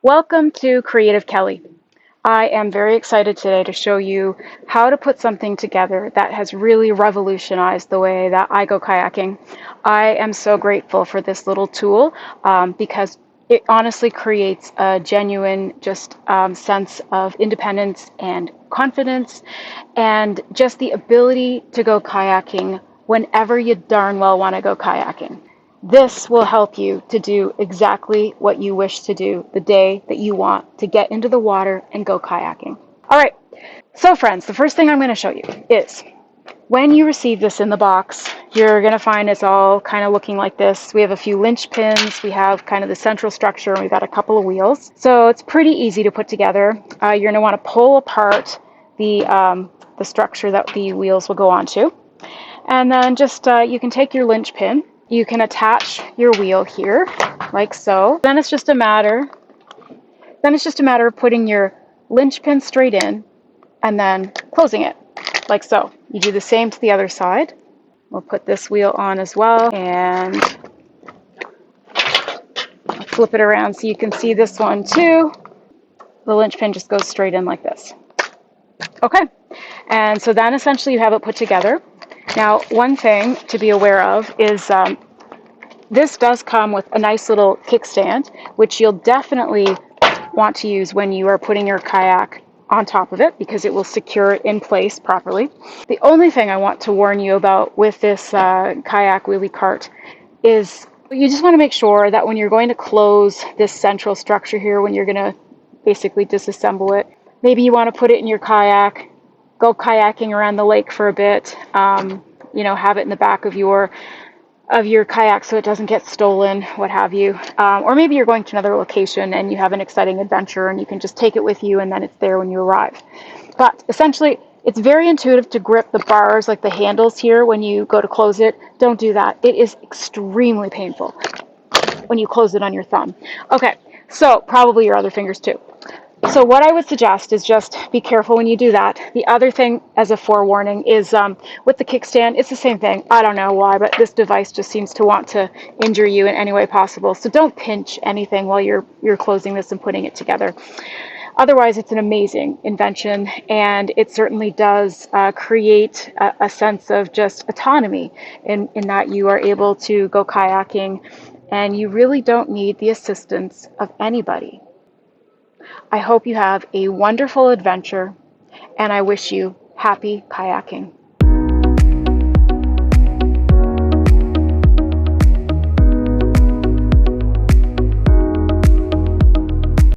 Welcome to Creative Kelly. I am very excited today to show you how to put something together that has really revolutionized the way that I go kayaking. I am so grateful for this little tool because it honestly creates a genuine sense of independence and confidence and just the ability to go kayaking whenever you darn well want to go kayaking. This will help you to do exactly what you wish to do the day that you want to get into the water and go kayaking. All right, so friends, the first thing I'm going to show you is when you receive this in the box, you're going to find it's all kind of looking like this. We have a few linch pins, we have kind of the central structure, and we've got a couple of wheels. So it's pretty easy to put together. You're going to want to pull apart the structure that the wheels will go onto. And then you can take your linch pin. You can attach your wheel here, like so. Then it's just a matter of putting your linch pin straight in and then closing it, like so. You do the same to the other side. We'll put this wheel on as well, and flip it around so you can see this one too. The linch pin just goes straight in like this. Okay, and so then essentially you have it put together. Now, one thing to be aware of is this does come with a nice little kickstand, which you'll definitely want to use when you are putting your kayak on top of it because it will secure it in place properly. The only thing I want to warn you about with this kayak wheelie cart is you just want to make sure that when you're going to close this central structure here, when you're going to basically disassemble it, maybe you want to put it in your kayak, go kayaking around the lake for a bit, have it in the back of your kayak so it doesn't get stolen, what have you. Or maybe you're going to another location and you have an exciting adventure and you can just take it with you and then it's there when you arrive. But essentially, it's very intuitive to grip the bars, like the handles here, when you go to close it. Don't do that. It is extremely painful when you close it on your thumb. Okay, so probably your other fingers too. So what I would suggest is just be careful when you do that. The other thing, as a forewarning, is with the kickstand, it's the same thing. I don't know why, but this device just seems to want to injure you in any way possible. So don't pinch anything while you're closing this and putting it together. Otherwise, it's an amazing invention, and it certainly does create a sense of just autonomy in that you are able to go kayaking, and you really don't need the assistance of anybody. I hope you have a wonderful adventure, and I wish you happy kayaking.